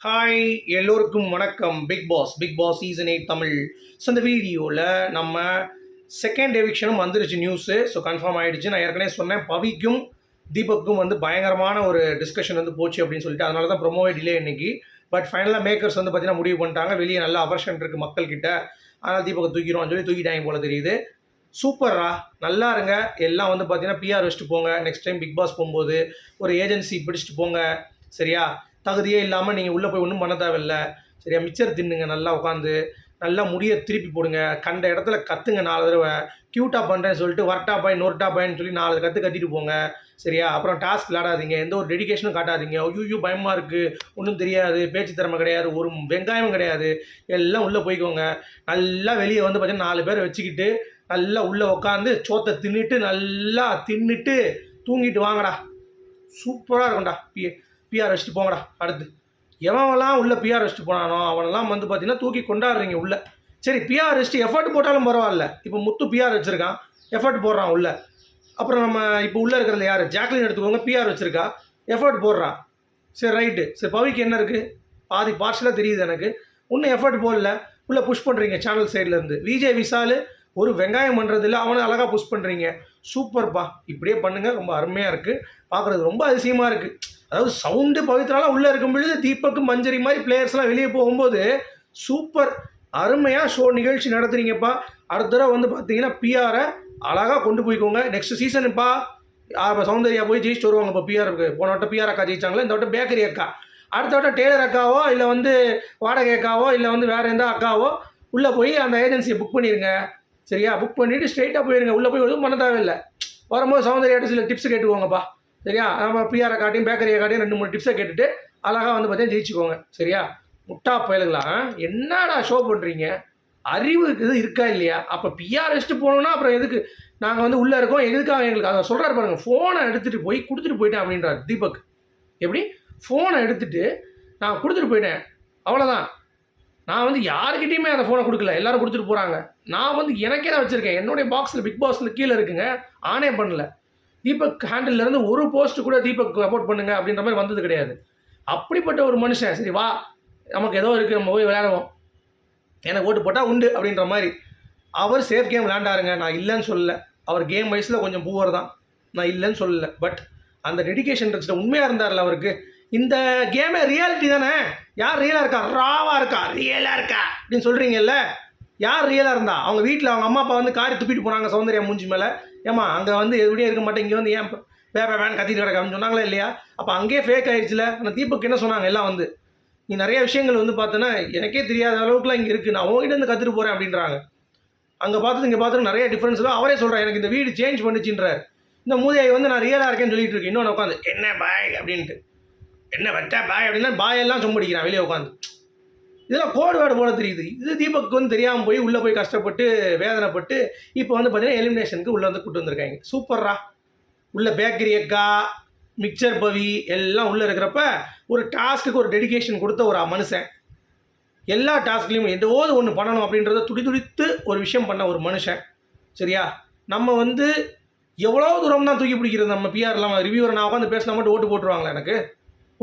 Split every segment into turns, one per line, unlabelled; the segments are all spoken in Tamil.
ஹாய் எல்லோருக்கும் வணக்கம். Bigg Boss season 8 Tamil. So இந்த வீடியோவில் நம்ம செகண்ட் எவிக்ஷனும் வந்துருச்சு நியூஸு. ஸோ கன்ஃபார்ம் ஆகிடுச்சு. நான் ஏற்கனவே சொன்னேன், பவிக்கும் தீபக்கும் வந்து பயங்கரமான ஒரு டிஸ்கஷன் வந்து போச்சு அப்படின்னு சொல்லிட்டு, அதனால தான் ப்ரொமோவே டிலே இன்னைக்கு. பட் ஃபைனலாக மேக்கர்ஸ் வந்து பார்த்தீங்கன்னா முடிவு பண்ணிட்டாங்க. வெளியே நல்ல அவர்ஷன் இருக்குது மக்கள்கிட்ட, அதனால் தீபக்கை தூக்கிடுவோம்னு சொல்லி தூக்கிட்டாங்க போல தெரியுது. சூப்பரா, நல்லா இருங்க. எல்லாம் வந்து பார்த்தீங்கன்னா பிஆர் வச்சுட்டு போங்க. நெக்ஸ்ட் டைம் பிக் பாஸ் போகும்போது ஒரு ஏஜென்சி பிடிச்சிட்டு போங்க. சரியா? தகுதியே இல்லாமல் நீங்கள் உள்ளே போய் ஒன்றும் பண்ண தேவையில்ல. சரியா? மிச்சர் தின்னுங்க நல்லா உட்காந்து, நல்லா முடியை திருப்பி போடுங்க. கண்ட இடத்துல கற்றுங்க 4 தடவை. க்யூட்டாக பண்ணுறேன்னு சொல்லிட்டு வரட்டா பாய் நொரட்டா பாயின்னு சொல்லி 4 கத்திட்டு போங்க. சரியா? அப்புறம் டாஸ்க் விளாடாதீங்க, எந்த ஒரு டெடிகேஷனும் காட்டாதீங்க. ஐயோ பயமாக இருக்குது, ஒன்றும் தெரியாது, பேச்சு திறமை கிடையாது, ஒரு வெங்காயமும் கிடையாது. எல்லாம் உள்ளே போய்க்கோங்க. நல்லா வெளியே வந்து பார்த்தீங்கன்னா 4 பேரை வச்சுக்கிட்டு நல்லா உள்ளே உட்காந்து சோத்தை தின்னுட்டு தூங்கிட்டு வாங்கடா. சூப்பராக இருக்கும்டா. பிஆர் வச்சுட்டு போங்கடா. அடுத்து எவன்லாம் உள்ளே பிஆர் வச்சுட்டு போனானோ அவனெல்லாம் வந்து பார்த்தீங்கன்னா தூக்கி கொண்டாடுறீங்க உள்ளே. சரி, பிஆர் வச்சுட்டு எஃபர்ட் போட்டாலும் பரவாயில்ல. இப்போ முத்து பிஆர் வச்சுருக்கான், எஃபர்ட் போடுறான் உள்ளே. அப்புறம் நம்ம இப்போ உள்ளே இருக்கிறது யார், ஜாக்லின் எடுத்துக்கோங்க, பிஆர் வச்சுருக்கா, எஃபர்ட் போடுறா. சரி ரைட்டு. சரி, பவிக்கு என்ன இருக்குது, பாதி பார்ஷலாக தெரியுது எனக்கு. இன்னும் எஃபர்ட் போடல, உள்ளே புஷ் பண்ணுறீங்க சேனல் சைட்லேருந்து. விஜய் விஷால் ஒரு வெங்காயம் பண்ணுறதில்ல, அவனை அழகாக புஷ் பண்ணுறீங்க. சூப்பர்ப்பா, இப்படியே பண்ணுங்கள். ரொம்ப அருமையாக இருக்குது, பார்க்குறது ரொம்ப அதிசயமாக இருக்குது. அதாவது சவுண்டு பவித்ராலாம் உள்ளே இருக்கும் பொழுது தீபக்கு மஞ்சரி மாதிரி பிளேயர்ஸ்லாம் வெளியே போகும்போது சூப்பர் அருமையாக ஷோ நிகழ்ச்சி நடத்துறீங்கப்பா. அடுத்த தடவை வந்து பார்த்தீங்கன்னா பிஆரை அழகாக கொண்டு போய்க்கோங்க. நெக்ஸ்ட் சீசனுப்பா சௌந்தர்யா போய் ஜெயிச்சுட்டு வருவாங்க. இப்போ பிஆருக்கு போன வட்டம் பிஆர் அக்கா ஜெயிச்சாங்களே, இந்த வட்டம் பேக்கரி அக்கா. அடுத்த வட்டம் டெய்லர் அக்காவோ இல்லை வந்து வாடகை அக்காவோ இல்லை வந்து வேறு எந்த அக்காவோ உள்ளே போய் அந்த ஏஜென்சியை புக் பண்ணிடுங்க. சரியா? புக் பண்ணிவிட்டு ஸ்ட்ரெயிட்டாக போயிருங்க. உள்ளே போய் எதுவும் பண்ண தேவையில்லை. வரும்போது சௌந்தர்யாட்ட சில டிப்ஸ் கேட்டுக்கோங்கப்பா. சரியா? நம்ம பிஆரை காட்டியும் பேக்கரியை காட்டியும் 2-3 டிப்ஸை கேட்டுட்டு அழகாக வந்து பார்த்தீங்கன்னா ஜெயிச்சுக்கோங்க. சரியா? முட்டா பயலுங்களாம், என்னடா ஷோ பண்ணுறீங்க, அறிவு இது இருக்கா இல்லையா? அப்போ பிஆர் வச்சுட்டு போகணுன்னா அப்புறம் எதுக்கு நாங்கள் வந்து உள்ளே இருக்கோம், எதுக்காக எங்களுக்கு அதை சொல்கிறாரு பாருங்கள். ஃபோனை எடுத்துகிட்டு போய் கொடுத்துட்டு போயிட்டேன் அப்படின்றார் தீபக். எப்படி? ஃபோனை எடுத்துகிட்டு நான் கொடுத்துட்டு போயிட்டேன், அவ்வளோதான். நான் வந்து யாருக்கிட்டையுமே அந்த ஃபோனை கொடுக்கல, எல்லோரும் கொடுத்துட்டு போகிறாங்க. நான் வந்து எனக்கே தான் வச்சுருக்கேன். என்னுடைய பாக்ஸில் பிக் பாஸில் கீழே இருக்குங்க, ஆனே பண்ணல. தீபக் ஹேண்டில்லேருந்து ஒரு போஸ்ட் கூட தீபக் சப்போர்ட் பண்ணுங்க அப்படின்ற மாதிரி வந்தது கிடையாது. அப்படிப்பட்ட ஒரு மனுஷன். சரி வா, நமக்கு ஏதோ இருக்குது, நம்ம போய் விளையாடுவோம், எனக்கு ஓட்டு போட்டால் உண்டு அப்படின்ற மாதிரி அவர் சேஃப் கேம் விளையாண்டாருங்க. நான் இல்லைன்னு சொல்லலை. அவர் கேம் வயசில் கொஞ்சம் பூவர் தான், நான் இல்லைன்னு சொல்லலை. பட் அந்த டெடிகேஷன் இருந்துச்சு, உண்மையாக இருந்தார்ல அவருக்கு. இந்த கேமே ரியாலிட்டி தானே. யார் ரியலாக இருக்கா, ராவாக இருக்கா, ரியலாக இருக்கா அப்படின்னு சொல்கிறீங்கல்ல. யார் ரியலாக இருந்தா? அவங்க வீட்டில் அவங்க அம்மா அப்பா வந்து காரி துப்பிட்டு போனாங்க சௌந்தர்யா மூஞ்சி மேலே. ஏமா அங்கே வந்து எப்படியே இருக்க மாட்டேன், இங்கே வந்து ஏன் வேன் கத்திட்டு கிடக்க அப்படின்னு சொன்னாங்களா இல்லையா? அப்போ அங்கேயே ஃபேக் ஆயிடுச்சுல. அந்த தீபக் என்ன சொன்னாங்க, எல்லாம் வந்து நீ நிறைய விஷயங்கள் வந்து பார்த்தோன்னா எனக்கே தெரியாத அளவுக்குலாம் இங்கே இருக்குது, நான் உங்ககிட்ட இருந்து கற்றுட்டு போகிறேன் அப்படின்றாங்க. அங்கே பார்த்துட்டு இங்கே பார்த்துட்டு நிறைய டிஃப்ரென்ஸ் தான். அவரே சொல்கிறேன், எனக்கு இந்த வீடு சேஞ்ச் பண்ணிச்சுன்றார். இந்த மூதியை வந்து நான் ரியலாக இருக்கேன்னு சொல்லிட்டு இருக்கேன். இன்னொன்று உட்காந்து என்ன பாய் அப்படின்ட்டு, என்ன வச்சா பாய் அப்படின்னா பாயெல்லாம் சொம்படிக்கிறான் வெளியே உட்காந்து. இதெல்லாம் கோடு வேர்டு போல தெரியுது. இது தீபக்கு வந்து தெரியாமல் போய் உள்ளே போய் கஷ்டப்பட்டு வேதனைப்பட்டு இப்போ வந்து பார்த்தீங்கன்னா எலிமினேஷனுக்கு உள்ளே வந்து கூட்டு வந்திருக்காங்க. சூப்பர்ரா. உள்ள பேக்கரி அக்கா, மிக்சர் பவி எல்லாம் உள்ளே இருக்கிறப்ப ஒரு டாஸ்க்குக்கு ஒரு டெடிகேஷன் கொடுத்த ஒரு மனுஷன். எல்லா டாஸ்க்லேயும் ஏதோது ஒன்று பண்ணணும் அப்படின்றத துடித்து ஒரு விஷயம் பண்ண ஒரு மனுஷன். சரியா? நம்ம வந்து எவ்வளோ தூரம் தான் தூக்கி பிடிக்கிறது. நம்ம பிஆர் இல்லாமல் ரிவ்யூவர் நான் உட்காந்து பேசினா மட்டும் ஓட்டு போட்டுருவாங்களா எனக்கு?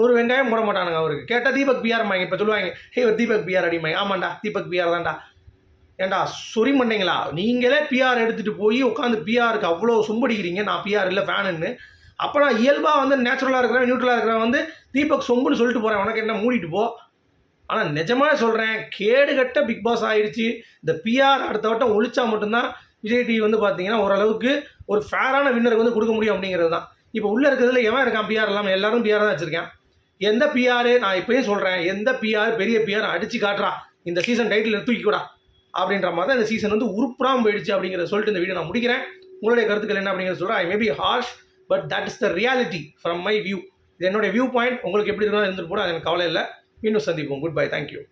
ஒரு வெங்காயம் போட மாட்டானுங்க அவருக்கு. கேட்டால் தீபக் பிஆர் மாங்க. இப்போ சொல்லுவாங்க, ஹே ஒரு தீபக் பிஆர் அடிமாங்க. ஆமாண்டா, தீபக் பிஆர் தான்டா. ஏண்டா சொறி பண்ணீங்களா? நீங்களே பிஆர் எடுத்துகிட்டு போய் உட்காந்து பிஆருக்கு அவ்வளோ சொம்படிக்கிறீங்க, நான் பிஆர் இல்லை ஃபேனுன்னு. அப்போ நான் இயல்பாக வந்து நேச்சுரலாக இருக்கிறேன், நியூட்ரலாக இருக்கிறேன், வந்து தீபக் சொம்புன்னு சொல்லிட்டு போகிறேன், உனக்கு என்ன மூடிட்டு போ. ஆனால் நிஜமாக சொல்கிறேன், கேடுகட்ட பிக் பாஸ் ஆகிடுச்சு. இந்த பிஆர் அடுத்த வட்டம் ஒழிச்சா மட்டும்தான் விஜய் டிவி வந்து பார்த்தீங்கன்னா ஓரளவுக்கு ஒரு ஃபேரான வின்னருக்கு வந்து கொடுக்க முடியும் அப்படிங்கிறது தான். இப்போ உள்ளே இருக்கிறதுல எவன் இருக்கான் பிஆர் இல்லாமல்? எல்லாரும் பிஆர் தான் வச்சுருக்கேன். எந்த பிஆர், நான் இப்போயும் சொல்கிறேன், எந்த பிஆர் பெரிய பிஆர் அடித்து காட்டுறா, இந்த சீசன் டைட்டில் தூக்கிக்கூடா அப்படின்ற மாதிரி தான் இந்த சீசன் வந்து உருப்புறாமல் போயிடுச்சு அப்படிங்கிறத சொல்லிட்டு இந்த வீடியோ நான் முடிக்கிறேன். உங்களுடைய கருத்துக்கள் என்ன அப்படிங்கிறத சொல்கிறேன். I may be harsh, but that is the reality from my view. இது என்னுடைய வியூ பாயிண்ட். உங்களுக்கு எப்படி இருந்தாலும் இருந்துட்டு போட அது எனக்கு கவலை இல்லை. இன்னும் சந்திப்போம். Good bye, thank you.